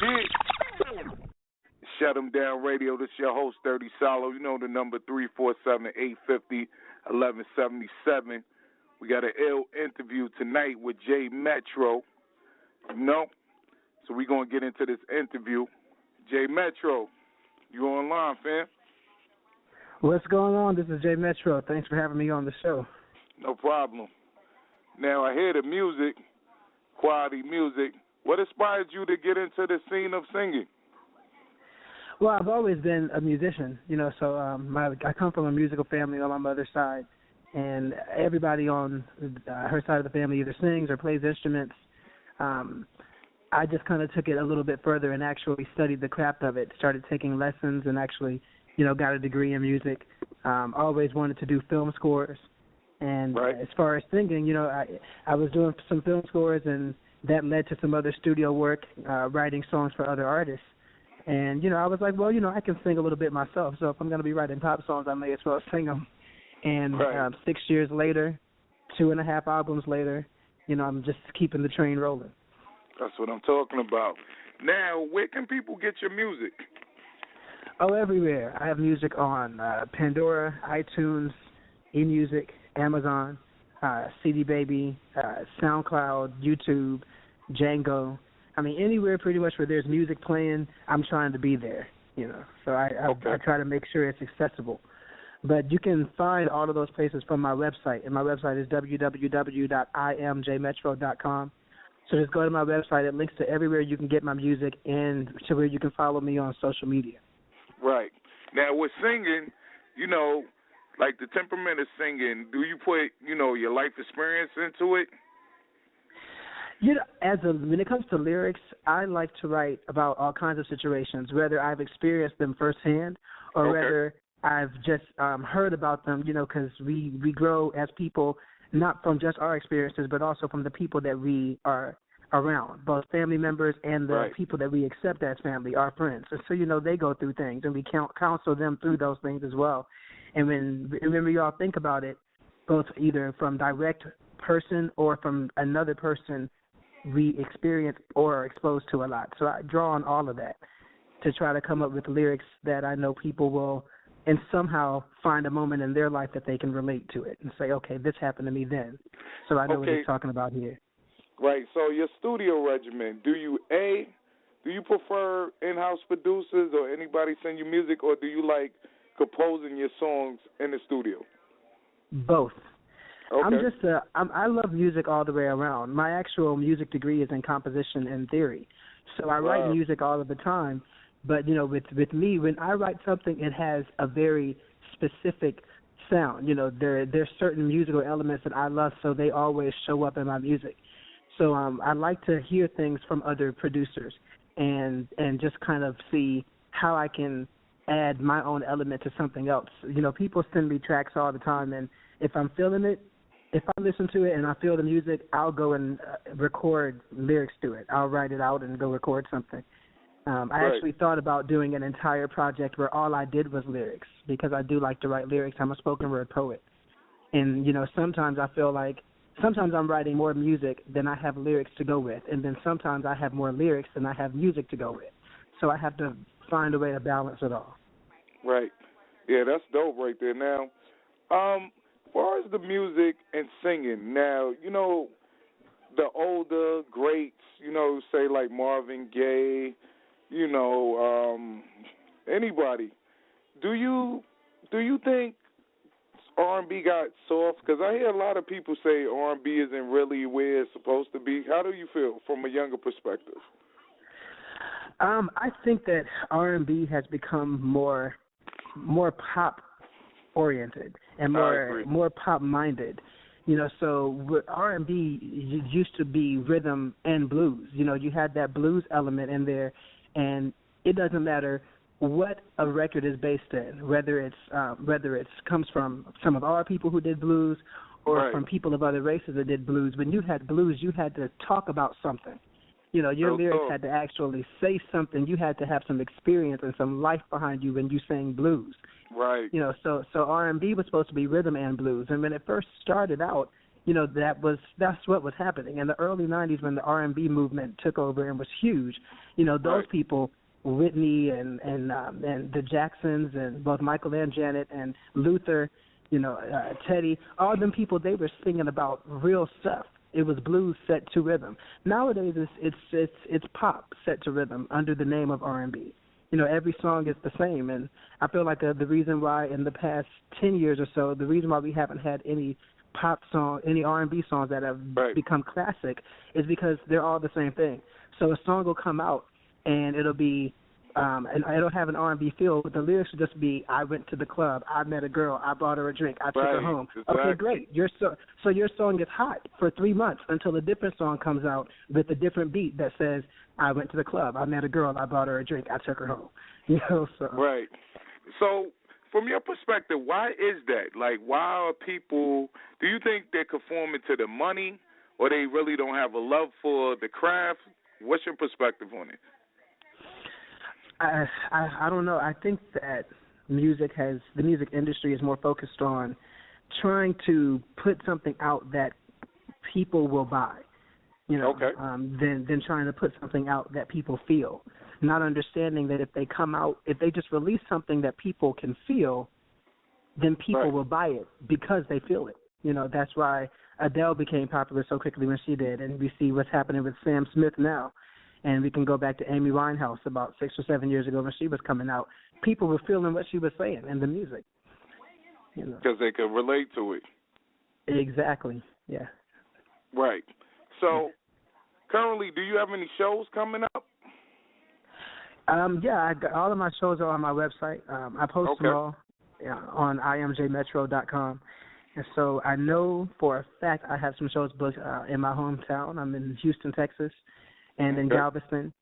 Yeah. Shut 'em down radio. This is your host, Dirty Solo. You know the number 347-850-1177. We got an ill interview tonight with Jay Metro. You know? So we're going to get into this interview. Jay Metro, you online, fam? What's going on? This is Jay Metro. Thanks for having me on the show. No problem. Now, I hear the music, quality music. What inspired you to get into the scene of singing? Well, I've always been a musician, so I come from a musical family on my mother's side, and everybody on her side of the family either sings or plays instruments. I just kind of took it a little bit further and actually studied the craft of it, started taking lessons and actually, got a degree in music. Always wanted to do film scores. And As far as singing, I was doing some film scores, and that led to some other studio work, writing songs for other artists. And, I was like, well, I can sing a little bit myself, so if I'm going to be writing pop songs, I may as well sing them. And 6 years later, 2.5 albums later, I'm just keeping the train rolling. That's what I'm talking about. Now, where can people get your music? Oh, everywhere. I have music on Pandora, iTunes, eMusic, Amazon, CD Baby, SoundCloud, YouTube, Django. I mean, anywhere pretty much where there's music playing, I'm trying to be there, So I try to make sure it's accessible. But you can find all of those places from my website, and my website is www.imjmetro.com. So just go to my website. It links to everywhere you can get my music and to where you can follow me on social media. Right. Now, with singing, like the temperament of singing, do you put, your life experience into it? When it comes to lyrics, I like to write about all kinds of situations, whether I've experienced them firsthand or whether I've just heard about them, because we grow as people, not from just our experiences, but also from the people that we are around, both family members and the people that we accept as family, our friends. And so, they go through things, and we counsel them through those things as well. And when we all think about it, both either from direct person or from another person we experience or are exposed to a lot. So I draw on all of that to try to come up with lyrics that I know people will and somehow find a moment in their life that they can relate to it and say, okay, this happened to me then. So I know what he's talking about here. Right. So your studio regimen, do you prefer in-house producers or anybody send you music, or do you like composing your songs in the studio? Both. Okay. I love music all the way around. My actual music degree is in composition and theory. So I write music all of the time. But, with me, when I write something, it has a very specific sound. There's certain musical elements that I love, so they always show up in my music. So I like to hear things from other producers and just kind of see how I can add my own element to something else. People send me tracks all the time, and if I'm feeling it, if I listen to it and I feel the music, I'll go and record lyrics to it. I'll write it out and go record something. I actually thought about doing an entire project where all I did was lyrics, because I do like to write lyrics. I'm a spoken word poet. And, sometimes I feel like I'm writing more music than I have lyrics to go with, and then sometimes I have more lyrics than I have music to go with. So I have to find a way to balance it all. Right. Yeah, that's dope right there. Now, as far as the music and singing, now, the older greats, say like Marvin Gaye, anybody. Do you think R&B got soft? Because I hear a lot of people say R&B isn't really where it's supposed to be. How do you feel from a younger perspective? I think that R&B has become more pop oriented and more pop minded. So R&B used to be rhythm and blues. You had that blues element in there, and it doesn't matter what a record is based in, whether it's comes from some of our people who did blues or from people of other races that did blues. When you had blues, you had to talk about something. Your lyrics had to actually say something. You had to have some experience and some life behind you when you sang blues. Right. So R&B was supposed to be rhythm and blues. And when it first started out, that's what was happening. In the early 90s when the R&B movement took over and was huge, those people, Whitney and the Jacksons and both Michael and Janet and Luther, Teddy, all them people, they were singing about real stuff. It was blues set to rhythm. Nowadays it's pop set to rhythm under the name of R&B. Every song is the same, and I feel like the reason why in the past 10 years or so, the reason why we haven't had any pop song, any R&B songs that have become classic is because they're all the same thing. So a song will come out and it'll be and it'll have an R&B feel, but the lyrics will just be, I went to the club, I met a girl, I bought her a drink, I took her home. Exactly. Okay, great. Your song is hot for 3 months until a different song comes out with a different beat that says, I went to the club, I met a girl, I bought her a drink, I took her home. So. Right. So from your perspective, why is that? Like, why are people, do you think they're conforming to the money or they really don't have a love for the craft? What's your perspective on it? I don't know. I think that the music industry is more focused on trying to put something out that people will buy, than trying to put something out that people feel. Not understanding that if they just release something that people can feel, then people will buy it because they feel it. That's why Adele became popular so quickly when she did, and we see what's happening with Sam Smith now. And we can go back to Amy Winehouse about 6 or 7 years ago when she was coming out. People were feeling what she was saying in the music. Because they could relate to it. Exactly, yeah. Right. So, currently, do you have any shows coming up? Yeah, all of my shows are on my website. I post them all on imjmetro.com. And so I know for a fact I have some shows booked in my hometown. I'm in Houston, Texas. And in Galveston,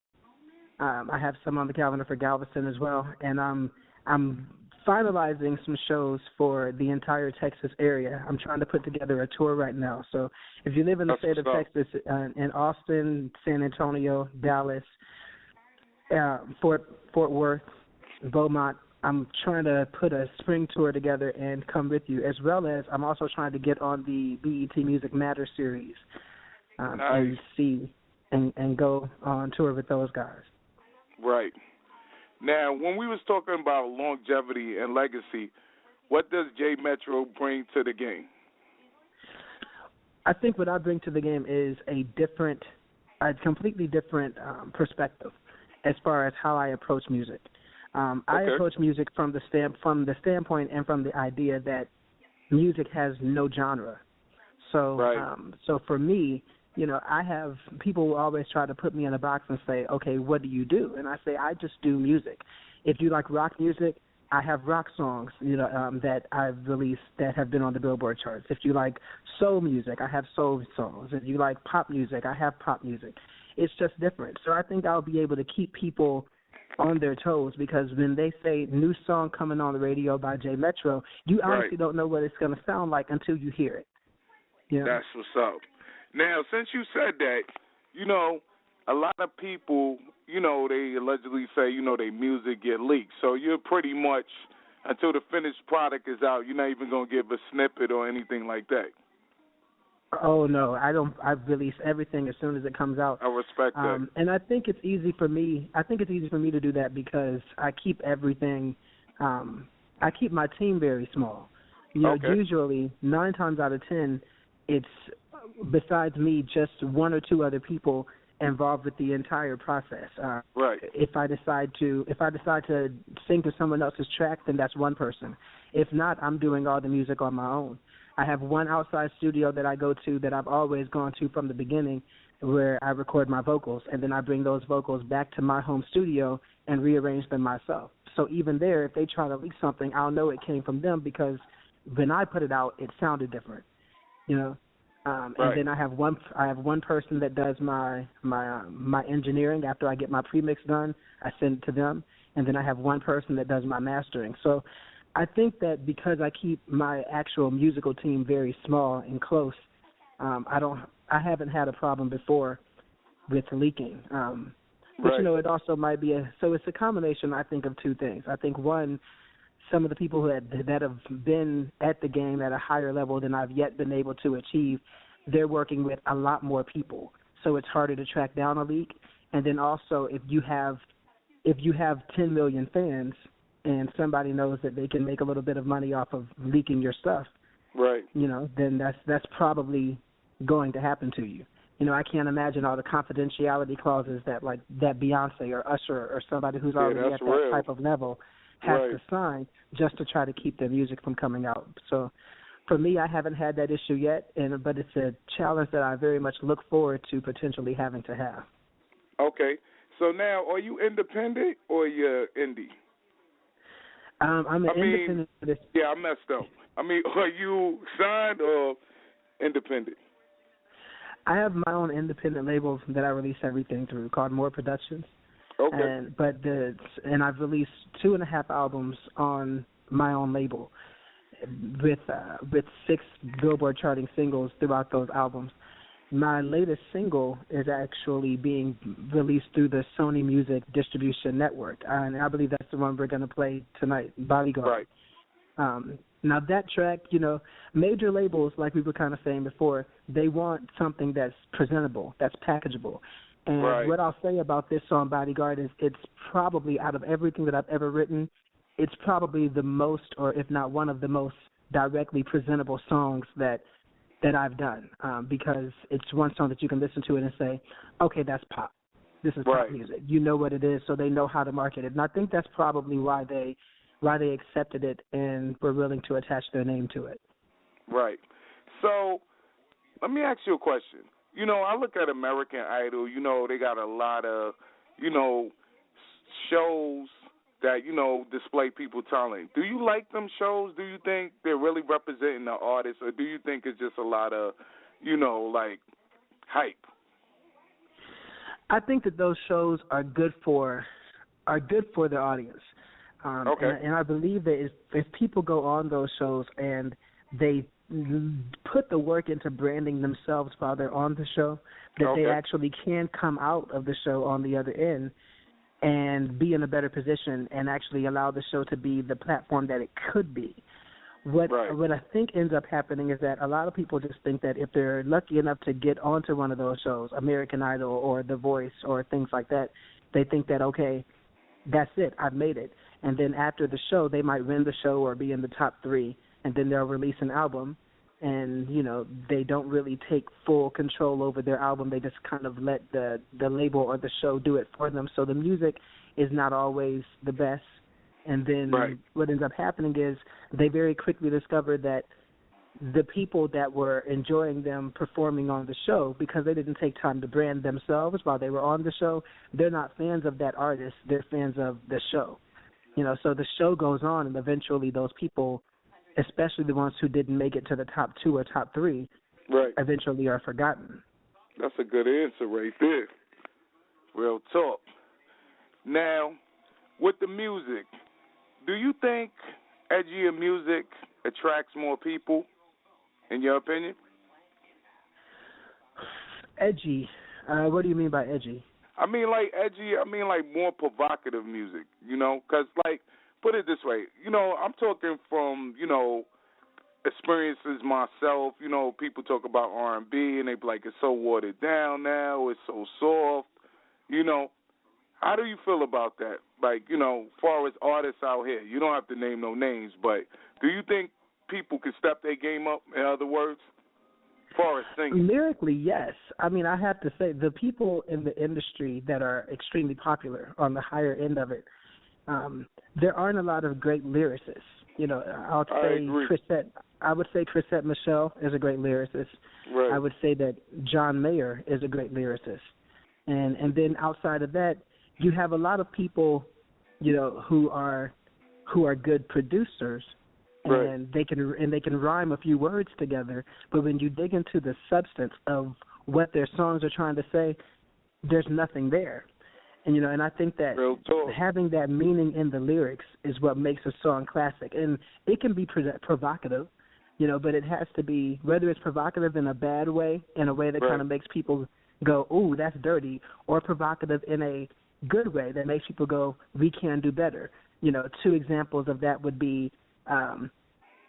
I have some on the calendar for Galveston as well. And I'm finalizing some shows for the entire Texas area. I'm trying to put together a tour right now. So if you live in the state of Texas, in Austin, San Antonio, Dallas, Fort Worth, Beaumont, I'm trying to put a spring tour together and come with you, as well as I'm also trying to get on the BET Music Matters series and see. And go on tour with those guys. Right. Now, when we was talking about longevity and legacy, what does J Metro bring to the game? I think what I bring to the game is a completely different perspective as far as how I approach music. I approach music from the standpoint and from the idea that music has no genre. So, so for me, I have people will always try to put me in a box and say, okay, what do you do? And I say, I just do music. If you like rock music, I have rock songs, that I've released that have been on the Billboard charts. If you like soul music, I have soul songs. If you like pop music, I have pop music. It's just different. So I think I'll be able to keep people on their toes because when they say new song coming on the radio by J Metro, you honestly don't know what it's going to sound like until you hear it. That's what's up. Now, since you said that, a lot of people, they allegedly say, their music get leaked. So you're pretty much, until the finished product is out, you're not even going to give a snippet or anything like that. Oh, no, I don't. I release everything as soon as it comes out. I respect that. And I think it's easy for me. I think it's easy for me to do that because I keep everything, I keep my team very small. Usually 9 times out of 10, it's besides me, just 1 or 2 other people involved with the entire process. If I decide to sing to someone else's track, then that's one person. If not, I'm doing all the music on my own. I have one outside studio that I go to that I've always gone to from the beginning, where I record my vocals, and then I bring those vocals back to my home studio and rearrange them myself. So even there, if they try to leak something, I'll know it came from them because when I put it out, it sounded different. And then I have one person that does my engineering. After I get my premix done, I send it to them, and then I have one person that does my mastering. So I think that because I keep my actual musical team very small and close, I haven't had a problem before with leaking. But it also might be it's a combination, I think, of 2 things. I think one, some of the people that have been at the game at a higher level than I've yet been able to achieve, they're working with a lot more people, so it's harder to track down a leak. And then also, if you have 10 million fans and somebody knows that they can make a little bit of money off of leaking your stuff, right? Then that's probably going to happen to you. I can't imagine all the confidentiality clauses that Beyonce or Usher or somebody who's already at that type of level has to sign just to try to keep their music from coming out. So for me, I haven't had that issue yet, but it's a challenge that I very much look forward to potentially having to have. Okay. So now, are you independent or you're indie? I'm an independent. Yeah, I messed up. Are you signed or independent? I have my own independent label that I release everything through called More Productions. Okay. And I've released 2.5 albums on my own label with 6 Billboard charting singles throughout those albums. My latest single is actually being released through the Sony Music Distribution Network, and I believe that's the one we're going to play tonight, Bodyguard. Right. Now that track, major labels, like we were kind of saying before, they want something that's presentable, that's packageable. And what I'll say about this song, Bodyguard, is it's probably, out of everything that I've ever written, it's probably the most, or if not one of the most directly presentable songs that I've done, because it's one song that you can listen to it and say, okay, that's pop. This is pop music. You know what it is, so they know how to market it. And I think that's probably why they accepted it and were willing to attach their name to it. Right. So let me ask you a question. I look at American Idol, they got a lot of, shows that, display people's talent. Do you like them shows? Do you think they're really representing the artist, or do you think it's just a lot of, hype? I think that those shows are good for their audience. Okay. And I believe that if people go on those shows and they put the work into branding themselves while they're on the show, that they actually can come out of the show on the other end and be in a better position and actually allow the show to be the platform that it could be. What I think ends up happening is that a lot of people just think that if they're lucky enough to get onto one of those shows, American Idol or The Voice or things like that, they think that, okay, that's it, I've made it. And then after the show, they might win the show or be in the top 3, and then they'll release an album, and, they don't really take full control over their album. They just kind of let the label or the show do it for them. So the music is not always the best. And then what ends up happening is they very quickly discover that the people that were enjoying them performing on the show, because they didn't take time to brand themselves while they were on the show, they're not fans of that artist. They're fans of the show. So the show goes on, and eventually those people, especially the ones who didn't make it to the top 2 or top 3, eventually are forgotten. That's a good answer right there. Real talk. Now, with the music, do you think edgier music attracts more people, in your opinion? Edgy? What do you mean by edgy? Edgy, more provocative music, because, put it this way, I'm talking from, experiences myself. People talk about R&B, and they be like, it's so watered down now, it's so soft, How do you feel about that? Far as artists out here, you don't have to name no names, but do you think people can step their game up, in other words? Far as singing. Lyrically, yes. I have to say, the people in the industry that are extremely popular on the higher end of it, there aren't a lot of great lyricists. I would say Chrisette Michele is a great lyricist. Right. I would say that John Mayer is a great lyricist. And then outside of that, you have a lot of people, who are good producers. And they can rhyme a few words together, but when you dig into the substance of what their songs are trying to say, there's nothing there. And I think that having that meaning in the lyrics is what makes a song classic. And it can be provocative, but it has to be, whether it's provocative in a bad way, in a way that kind of makes people go, ooh, that's dirty, or provocative in a good way that makes people go, we can do better. two examples of that would be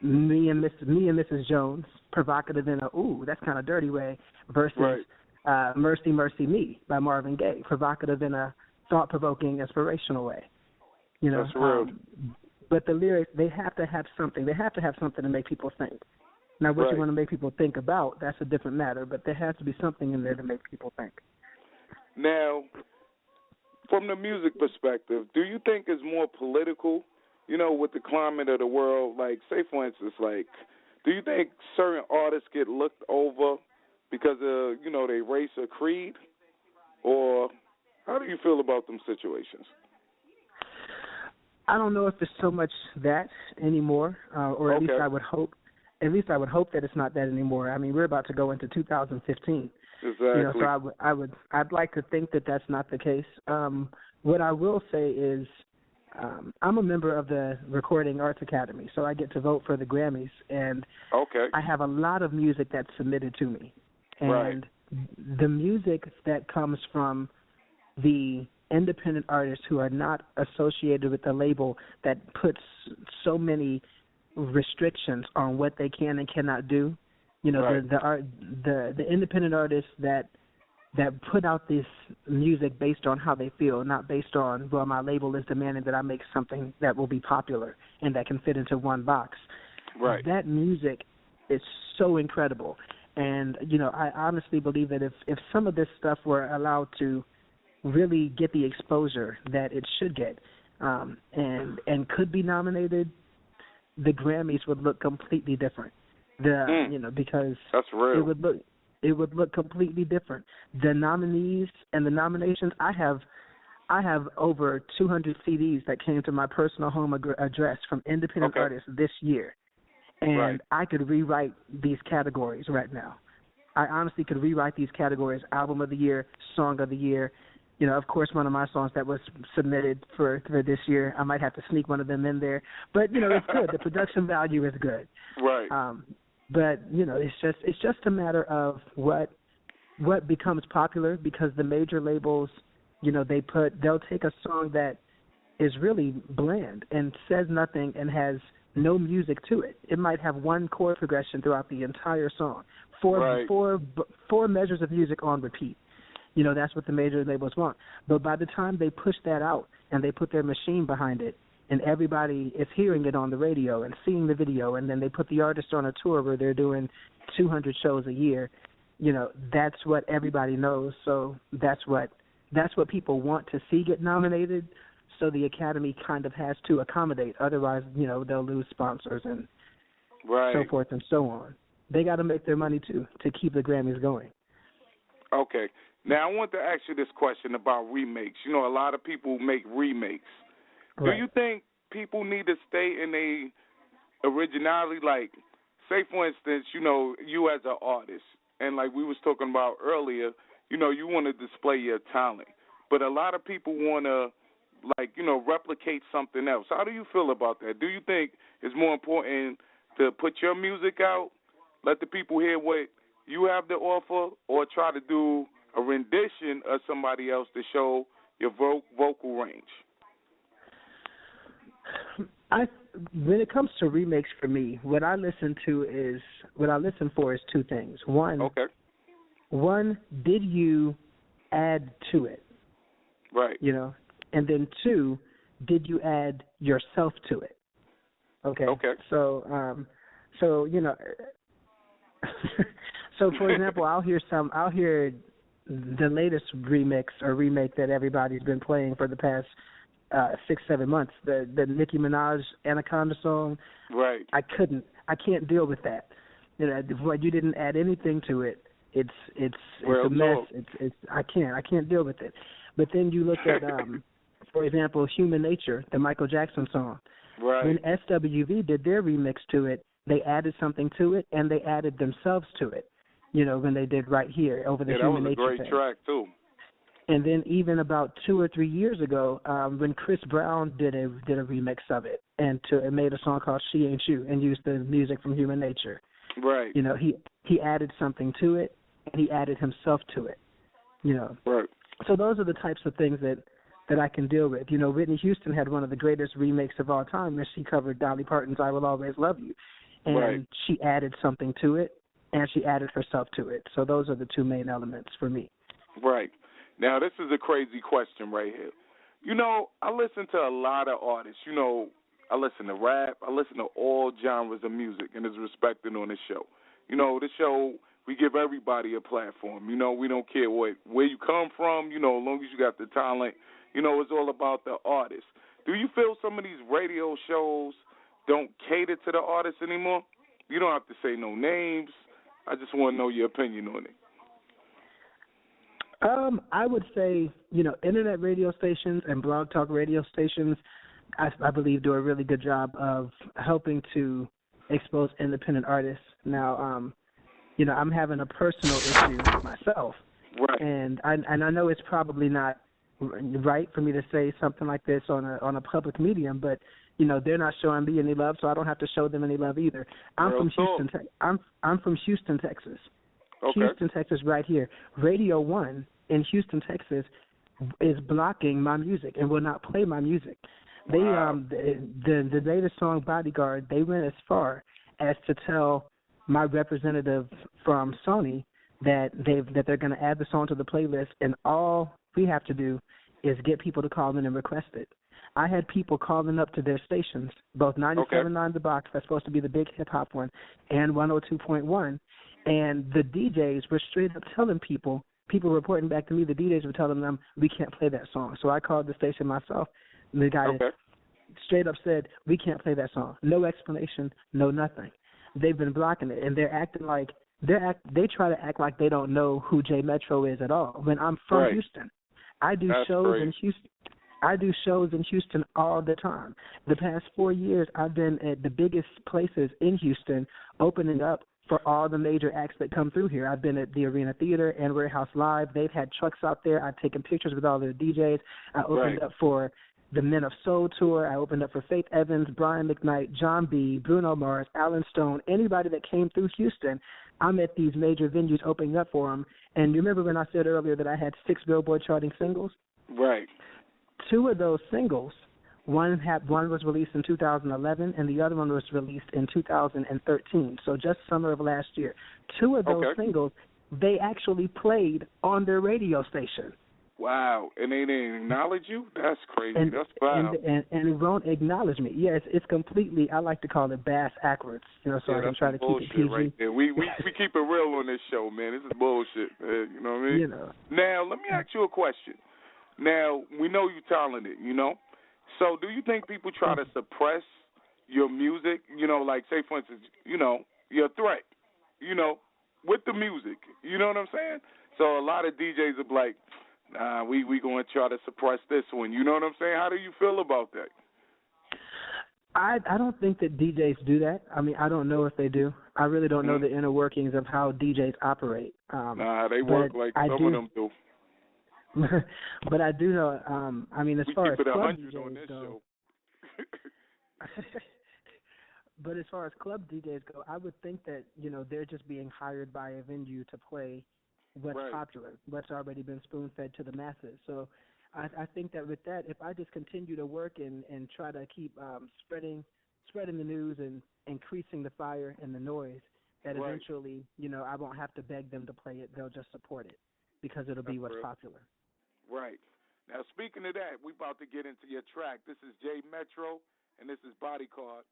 me and Mrs. Jones, provocative in a ooh, that's kind of dirty way, versus Mercy Mercy Me by Marvin Gaye, provocative in a thought-provoking, inspirational way. That's real. But the lyrics, they have to have something. They have to have something to make people think. Now, what you want to make people think about, that's a different matter, but there has to be something in there to make people think. Now, from the music perspective, do you think it's more political, with the climate of the world? Like, say, for instance, do you think certain artists get looked over because of, their race or creed? Or how do you feel about them situations? I don't know if it's so much that anymore, or at least I would hope. At least I would hope that it's not that anymore. I mean, we're about to go into 2015. Exactly. So I'd like to think that that's not the case. What I will say is, I'm a member of the Recording Arts Academy, so I get to vote for the Grammys, and I have a lot of music that's submitted to me, and the music that comes from the independent artists who are not associated with the label that puts so many restrictions on what they can and cannot do. The independent artists that put out this music based on how they feel, not based on, well, my label is demanding that I make something that will be popular and that can fit into one box. Right. That music is so incredible. And, I honestly believe that if some of this stuff were allowed to really get the exposure that it should get, and could be nominated, the Grammys would look completely different. Because that's real. It would look completely different. The nominees and the nominations, I have over 200 CDs that came to my personal home address from independent artists this year, and I could rewrite these categories right now. I honestly could rewrite these categories: album of the year, song of the year. Of course, one of my songs that was submitted for this year, I might have to sneak one of them in there. But, it's good. The production value is good. Right. But, it's just a matter of what becomes popular, because the major labels, they'll take a song that is really bland and says nothing and has no music to it. It might have one chord progression throughout the entire song, four measures of music on repeat. That's what the major labels want. But by the time they push that out and they put their machine behind it, and everybody is hearing it on the radio and seeing the video, and then they put the artist on a tour where they're doing 200 shows a year, that's what everybody knows. So that's what people want to see get nominated. So the Academy kind of has to accommodate. Otherwise, they'll lose sponsors and so forth and so on. They got to make their money to keep the Grammys going. Okay. Now, I want to ask you this question about remakes. A lot of people make remakes. Do you think people need to stay in a originality? Like, say, for instance, you as an artist, and like we was talking about earlier, you want to display your talent. But a lot of people want to, replicate something else. How do you feel about that? Do you think it's more important to put your music out, let the people hear what you have to offer, or try to do a rendition of somebody else to show your vocal range? When it comes to remakes, for me, what I listen for is two things. One, did you add to it? Right. And then two, did you add yourself to it? Okay. So so for example, I'll hear the latest remix or remake that everybody's been playing for the past 6-7 months, the Nicki Minaj Anaconda song. Right. I can't deal with that. You didn't add anything to it. It's a mess. I can't deal with it. But then you look at for example, Human Nature, the Michael Jackson song. Right. When SWV did their remix to it, they added something to it, and they added themselves to it. When they did Right Here over the Human Nature. That was a great thing. track too. And then even about 2 or 3 years ago, when Chris Brown did a remix of it and made a song called She Ain't You and used the music from Human Nature. Right. He added something to it, and he added himself to it. Right. So those are the types of things that that I can deal with. You know, Whitney Houston had one of the greatest remakes of all time when she covered Dolly Parton's "I Will Always Love You," and she added something to it, and she added herself to it. So those are the two main elements for me. Right. Now, this is a crazy question right here. You know, I listen to a lot of artists. You know, I listen to rap. I listen to all genres of music, and it's respected on this show. You know, this show, we give everybody a platform. You know, we don't care where you come from. You know, as long as you got the talent, you know, it's all about the artist. Do you feel some of these radio shows don't cater to the artists anymore? You don't have to say no names. I just want to know your opinion on it. I would say, you know, internet radio stations and blog talk radio stations, I believe, do a really good job of helping to expose independent artists. Now, you know, I'm having a personal issue myself, right? And I know it's probably not right for me to say something like this on a public medium, but you know, they're not showing me any love, so I don't have to show them any love either. I'm from Houston, Texas. Okay. Houston, Texas, right here. Radio 1 in Houston, Texas, is blocking my music and will not play my music. Wow. The latest song, Bodyguard, they went as far as to tell my representative from Sony that they're going to add the song to the playlist, and all we have to do is get people to call in and request it. I had people calling up to their stations, both 97.9 The Box, that's supposed to be the big hip-hop one, and 102.1, and the DJs were straight up telling people reporting back to me, the DJs were telling them, we can't play that song. So I called the station myself, and the guy straight up said, we can't play that song. No explanation, no nothing. They've been blocking it, and they're acting like, they try to act like they don't know who J Metro is at all. When I'm from Houston, I do shows in Houston. I do shows in Houston all the time. The past 4 years, I've been at the biggest places in Houston, opening up for all the major acts that come through here. I've been at the Arena Theater and Warehouse Live. They've had trucks out there. I've taken pictures with all their DJs. I opened up for the Men of Soul Tour. I opened up for Faith Evans, Brian McKnight, John B., Bruno Mars, Alan Stone, anybody that came through Houston. I'm at these major venues opening up for them. And you remember when I said earlier that I had 6 Billboard charting singles? Right. 2 of those singles, one was released in 2011, and the other one was released in 2013, so just summer of last year. 2 of those singles, they actually played on their radio station. Wow, and they didn't acknowledge you? That's crazy. That's wild. And it won't acknowledge me. Yes, it's completely, I like to call it bass backwards, you know, so I can try to keep it PG. Right there. We keep it real on this show, man. This is bullshit, man. You know what I mean? You know. Now, let me ask you a question. Now, we know you're talented, you know? So do you think people try to suppress your music? You know, like, say, for instance, you know, you're a threat, you know, with the music. You know what I'm saying? So a lot of DJs are like, nah, we going to try to suppress this one. You know what I'm saying? How do you feel about that? I don't think that DJs do that. I mean, I don't know if they do. I really don't know the inner workings of how DJs operate. Nah, they work like some of them do. But I do know, I mean, as far as club DJs go, but as far as club DJs go, I would think that, you know, they're just being hired by a venue to play what's popular, what's already been spoon-fed to the masses. So I think that with that, if I just continue to work and try to keep spreading the news and increasing the fire and the noise, that eventually, you know, I won't have to beg them to play it. They'll just support it because it'll be what's popular. Right. Now, speaking of that, we're about to get into your track. This is J Metro, and this is Bodyguard.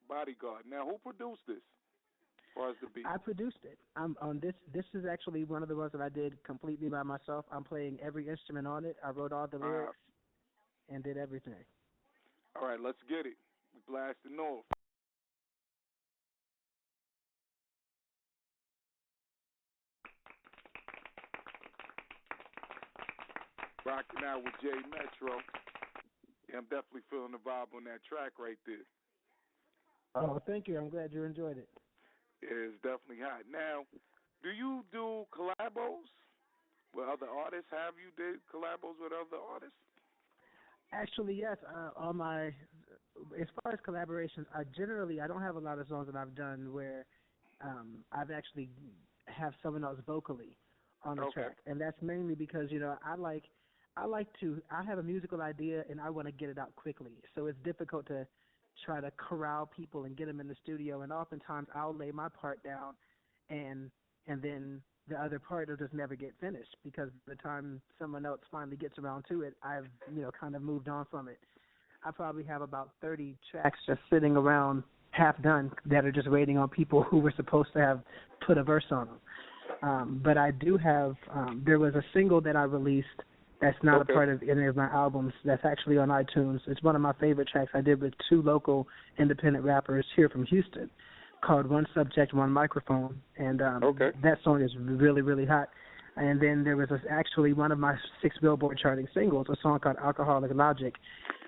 Now, who produced this as far as the beat? I produced it. I'm on this. This is actually one of the ones that I did completely by myself. I'm playing every instrument on it. I wrote all the lyrics and did everything. All right, let's get it. We blasting off. Rocking out with J Metro. Yeah, I'm definitely feeling the vibe on that track right there. Oh, thank you. I'm glad you enjoyed it. Yeah, it's definitely hot. Now, do you do collabos with other artists? Have you did collabos with other artists? Actually, yes. On my, as far as collaborations, I don't have a lot of songs that I've done where I've actually have someone else vocally on the track, and that's mainly because, you know, I like I have a musical idea and I want to get it out quickly. So it's difficult to try to corral people and get them in the studio. And oftentimes I'll lay my part down and then the other part will just never get finished because by the time someone else finally gets around to it, I've, kind of moved on from it. I probably have about 30 tracks just sitting around half done that are just waiting on people who were supposed to have put a verse on them. But I do have, there was a single that I released that's not a part of any of my albums. That's actually on iTunes. It's one of my favorite tracks I did with 2 local independent rappers here from Houston called One Subject, One Microphone. And that song is really, really hot. And then there was actually one of my 6 Billboard charting singles, a song called Alcoholic Logic,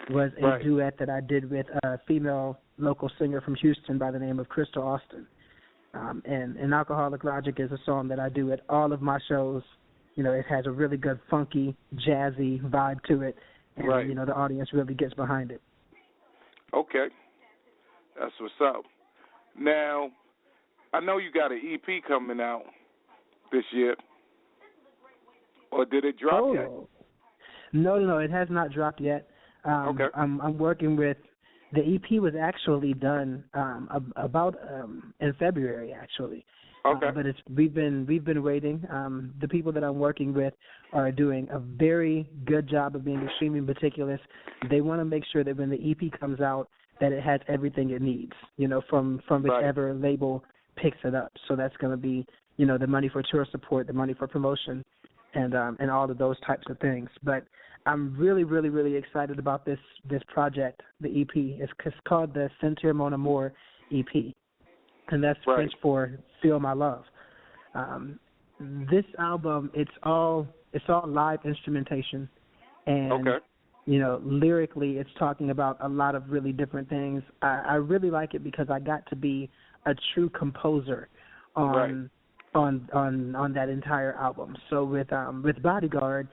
was a duet that I did with a female local singer from Houston by the name of Crystal Austin. And Alcoholic Logic is a song that I do at all of my shows. It has a really good funky, jazzy vibe to it, and, the audience really gets behind it. Okay. That's what's up. Now, I know you got an EP coming out this year. Or did it drop yet? No, it has not dropped yet. I'm working with, the EP was actually done about in February, actually. Okay. But we've been waiting. The people that I'm working with are doing a very good job of being extremely meticulous. They want to make sure that when the EP comes out, that it has everything it needs. From whichever label picks it up. So that's going to be, the money for tour support, the money for promotion, and all of those types of things. But I'm really, really, really excited about this project, the EP. It's called the Sentir Mon Amour EP. And that's French for Feel My Love. This album, it's all live instrumentation, and lyrically, it's talking about a lot of really different things. I really like it because I got to be a true composer on that entire album. So with Bodyguard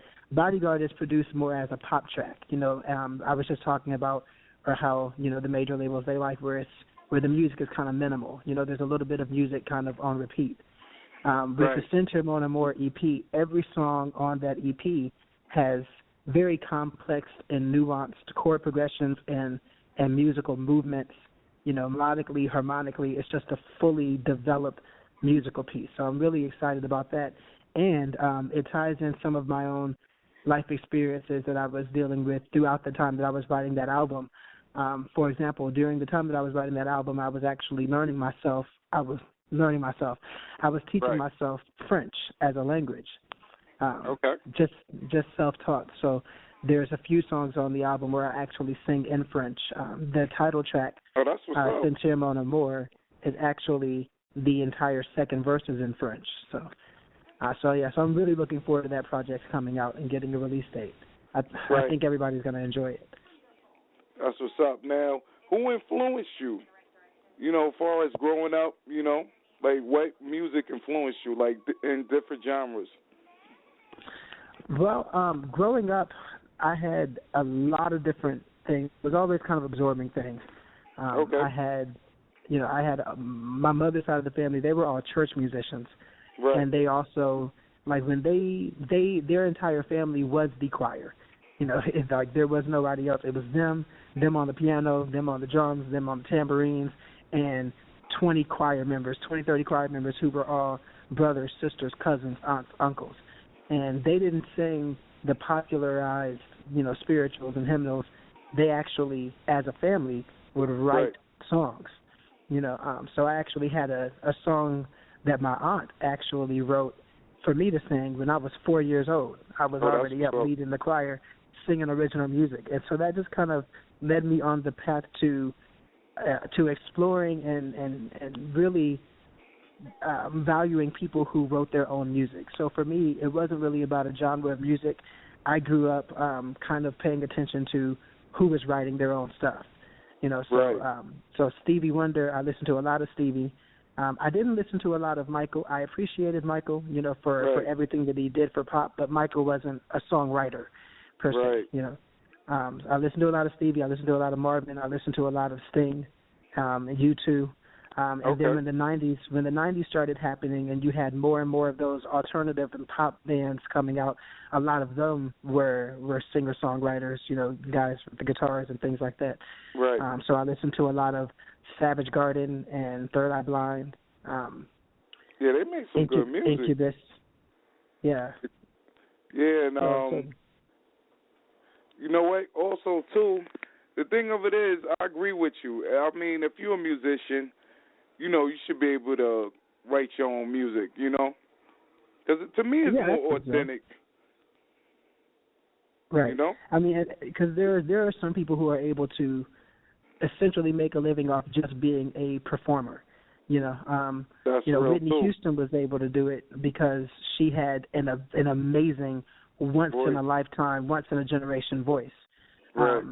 is produced more as a pop track. I was just talking about how the major labels, they like where the music is kind of minimal. There's a little bit of music kind of on repeat. With the Sentir Mon Amour EP, every song on that EP has very complex and nuanced chord progressions and musical movements. Melodically, harmonically, it's just a fully developed musical piece. So I'm really excited about that. And it ties in some of my own life experiences that I was dealing with throughout the time that I was writing that album. For example, during the time that I was writing that album, I was actually learning myself. I was teaching myself French as a language. Just self-taught. So there's a few songs on the album where I actually sing in French. The title track, Sentir Mon Amour, is actually the entire second verse is in French. So I'm really looking forward to that project coming out and getting a release date. I think everybody's going to enjoy it. That's what's up. Now, who influenced you, as far as growing up, like what music influenced you, like in different genres? Well, growing up, I had a lot of different things. I was always kind of absorbing things. I had my mother's side of the family, they were all church musicians. And they also, like when their entire family was the choir. It's like there was nobody else. It was them on the piano, them on the drums, them on the tambourines, and 20, 30 choir members who were all brothers, sisters, cousins, aunts, uncles. And they didn't sing the popularized, spirituals and hymnals. They actually, as a family, would write songs. So I actually had a song that my aunt actually wrote for me to sing when I was 4 years old. I was already up leading the choir, singing original music. And so that just kind of led me on the path to exploring and really valuing people who wrote their own music. So for me, it wasn't really about a genre of music. I grew up kind of paying attention to who was writing their own stuff. So Stevie Wonder, I listened to a lot of Stevie. I didn't listen to a lot of Michael. I appreciated Michael, for everything that he did for pop, but Michael wasn't a songwriter per se. I listened to a lot of Stevie. I listened to a lot of Marvin. I listened to a lot of Sting, U2. And then when the '90s started happening, and you had more and more of those alternative and pop bands coming out, a lot of them were singer-songwriters, guys with the guitars and things like that. Right. So I listened to a lot of Savage Garden and Third Eye Blind. Yeah, they make some good music. Incubus. Yeah. Yeah, and you know what? Also, too, the thing of it is, I agree with you. I mean, if you're a musician, you should be able to write your own music, Because to me, it's more authentic. Right. I mean, because there are some people who are able to essentially make a living off just being a performer. That's Whitney Houston was able to do it because she had an amazing, once in a lifetime, once in a generation voice. Right.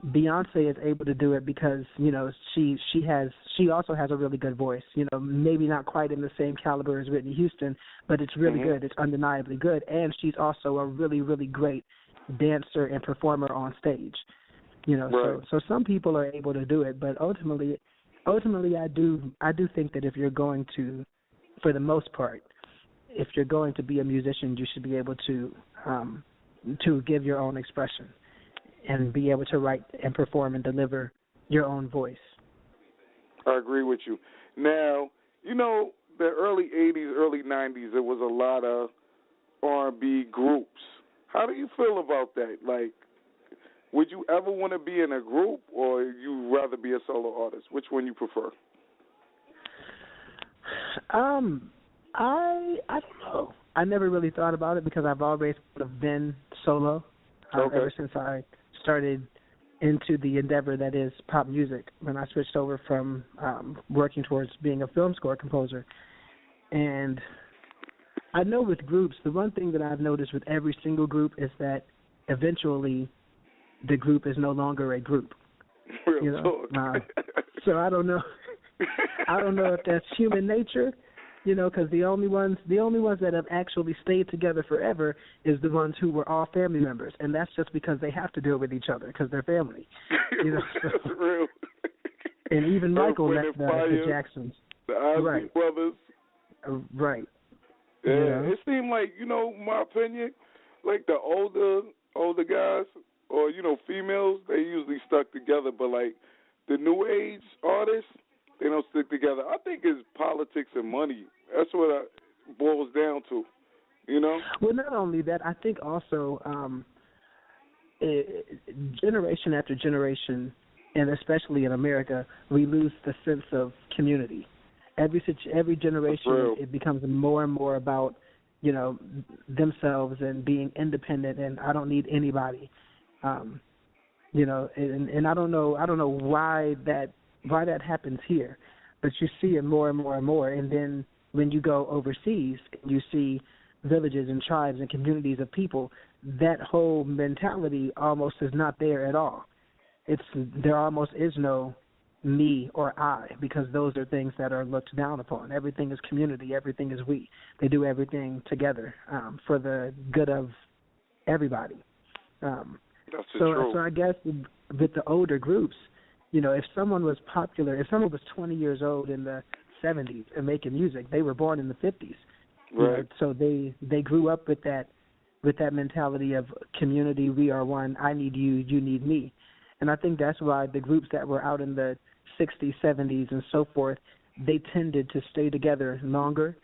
Beyonce is able to do it because she also has a really good voice. Maybe not quite in the same caliber as Whitney Houston, but it's really good. It's undeniably good, and she's also a really, really great dancer and performer on stage. So some people are able to do it, but ultimately, I do think that if you're going to, for the most part, if you're going to be a musician, you should be able to give your own expression and be able to write and perform and deliver your own voice. I agree with you. Now, the early 80s, early 90s, there was a lot of R&B groups. How do you feel about that? Like, would you ever want to be in a group, or you rather be a solo artist? Which one you prefer? I don't know. I never really thought about it because I've always sort of been solo ever since I started into the endeavor that is pop music when I switched over from working towards being a film score composer. And I know with groups, the one thing that I've noticed with every single group is that eventually the group is no longer a group. So I don't know. I don't know if that's human nature, because the only ones that have actually stayed together forever is the ones who were all family members, and that's just because they have to deal with each other because they're family. That's real. And even Michael left the Jacksons. The Osmond brothers. Right. Yeah, it seemed like, my opinion, like the older guys or, females, they usually stuck together, but like the new age artists, they don't stick together. I think it's politics and money. That's what it boils down to, Well, not only that, I think also generation after generation, and especially in America, we lose the sense of community. Every generation, it becomes more and more about, themselves and being independent, and I don't need anybody. And I don't know why that happens here, but you see it more and more and more. And then when you go overseas, you see villages and tribes and communities of people. That whole mentality almost is not there at all. There almost is no me or I, because those are things that are looked down upon. Everything is community. Everything is we. They do everything together for the good of everybody. So I guess with the older groups, if someone was popular, if someone was 20 years old in the 70s and making music, they were born in the 50s. Right. So they grew up with that mentality of community. We are one. I need you. You need me. And I think that's why the groups that were out in the 60s, 70s, and so forth, they tended to stay together longer.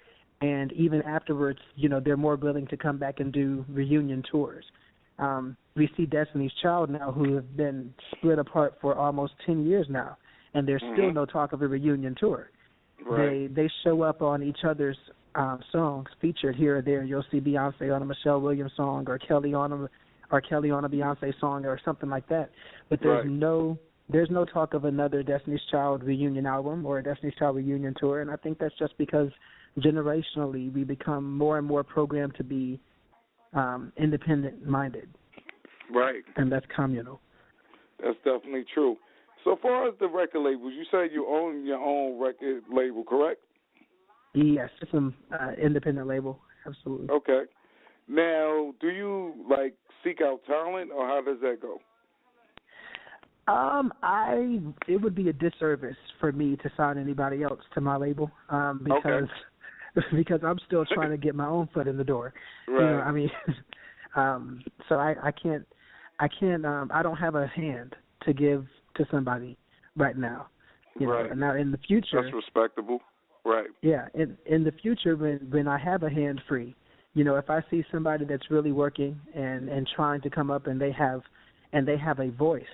And even afterwards, they're more willing to come back and do reunion tours. We see Destiny's Child now, who have been split apart for almost 10 years now, and there's still no talk of a reunion tour. Right. They show up on each other's songs featured here or there. You'll see Beyonce on a Michelle Williams song, or Kelly on a Beyonce song, or something like that. But there's no talk of another Destiny's Child reunion album or a Destiny's Child reunion tour, and I think that's just because generationally we become more and more programmed to be independent-minded. Right. And that's communal. That's definitely true. So far as the record labels, you said you own your own record label, correct? Yes, it's an independent label, absolutely. Okay. Now, do you, seek out talent, or how does that go? It would be a disservice for me to sign anybody else to my label, because because I'm still trying to get my own foot in the door. Right. You know, I mean, so I can't, I don't have a hand to give to somebody right now. You know, and now in the future, that's respectable. Right. Yeah, in the future when I have a hand free, you know, if I see somebody that's really working and trying to come up and they have a voice,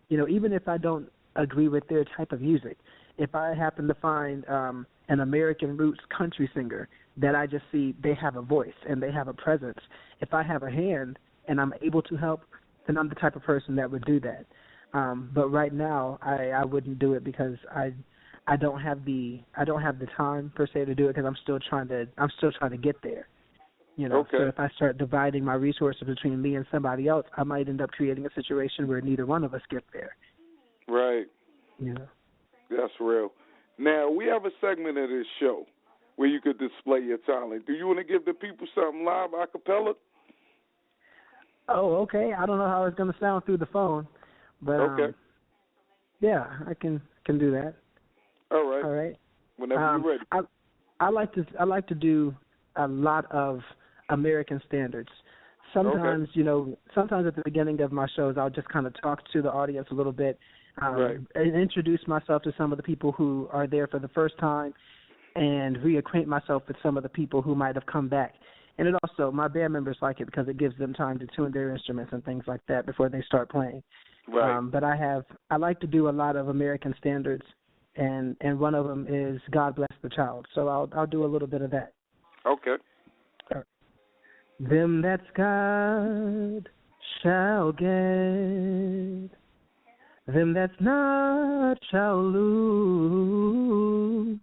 you know, even if I don't agree with their type of music, if I happen to find an American roots country singer that I just see they have a voice and they have a presence, if I have a hand and I'm able to help, then I'm the type of person that would do that. But right now I wouldn't do it because I don't have the time per se to do it because I'm still trying to get there. You know, so if I start dividing my resources between me and somebody else, I might end up creating a situation where neither one of us get there. Right. You know. That's real. Now, we have a segment of this show where you could display your talent. Do you want to give the people something live a cappella? Oh, okay. I don't know how it's going to sound through the phone, but yeah, I can do that. All right. All right. Whenever you're ready. I like to do a lot of American standards. Sometimes, you know, sometimes at the beginning of my shows, I'll just kind of talk to the audience a little bit, and introduce myself to some of the people who are there for the first time, and reacquaint myself with some of the people who might have come back. And it also, my band members like it because it gives them time to tune their instruments and things like that before they start playing. Right. But I like to do a lot of American standards, and one of them is God Bless the Child. So I'll do a little bit of that. Okay. Them that's God shall get, them that's not shall lose.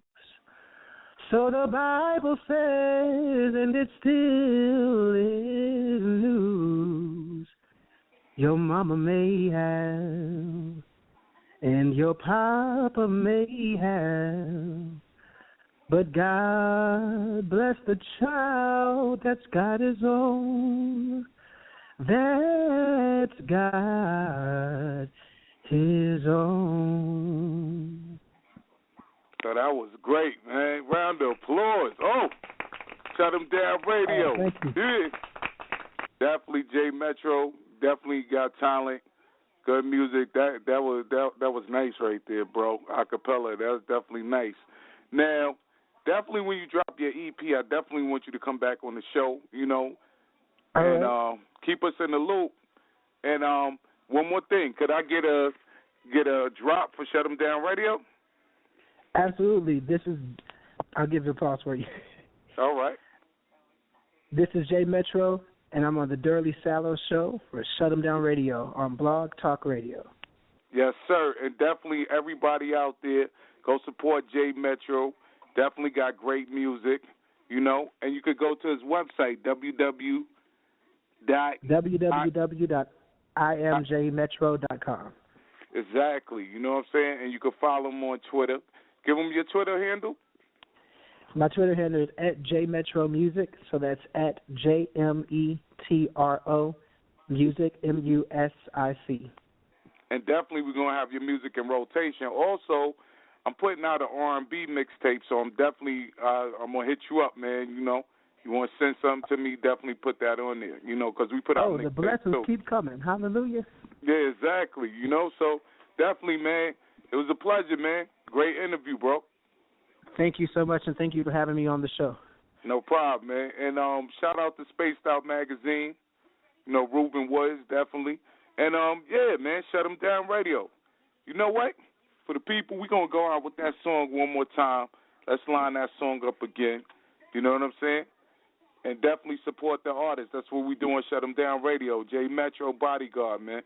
So the Bible says, and it still is news. Your mama may have, and your papa may have, but God bless the child that's got his own. That's got his own. So that was great, man. Round of applause. Oh, Shut 'Em Down Radio. Thank you. Yeah. Definitely J Metro. Definitely got talent. Good music. That was nice right there, bro. Acapella. That was definitely nice. Now, definitely when you drop your EP, I definitely want you to come back on the show, you know, and keep us in the loop. And one more thing, could I get a drop for Shut 'Em Down Radio? Absolutely. I'll give you applause for you. All right. This is J Metro, and I'm on the Durley Sallow Show for Shut 'Em Down Radio on Blog Talk Radio. Yes, sir. And definitely everybody out there, go support J Metro. Definitely got great music, you know. And you could go to his website, www.imjmetro.com. Exactly. You know what I'm saying? And you can follow him on Twitter. Give him your Twitter handle. My Twitter handle is @JMetroMusic, so that's @JMETRO Music, MUSIC. And definitely we're going to have your music in rotation. Also, I'm putting out an R&B mixtape, so I'm definitely I'm going to hit you up, man. You know, you want to send something to me, definitely put that on there, you know, because we put out mixtapes. Oh, the blessings too. keep coming. Hallelujah. Yeah, exactly. You know, so definitely, man, it was a pleasure, man. Great interview, bro. Thank you so much, and thank you for having me on the show. No problem, man. And shout out to Spaced Out Magazine, you know, Ruben Woods, definitely. And, yeah, man, Shut 'Em Down Radio. You know what? For the people, we're going to go out with that song one more time. Let's line that song up again. You know what I'm saying? And definitely support the artists. That's what we do on Shut 'Em Down Radio. J Metro, Bodyguard, man.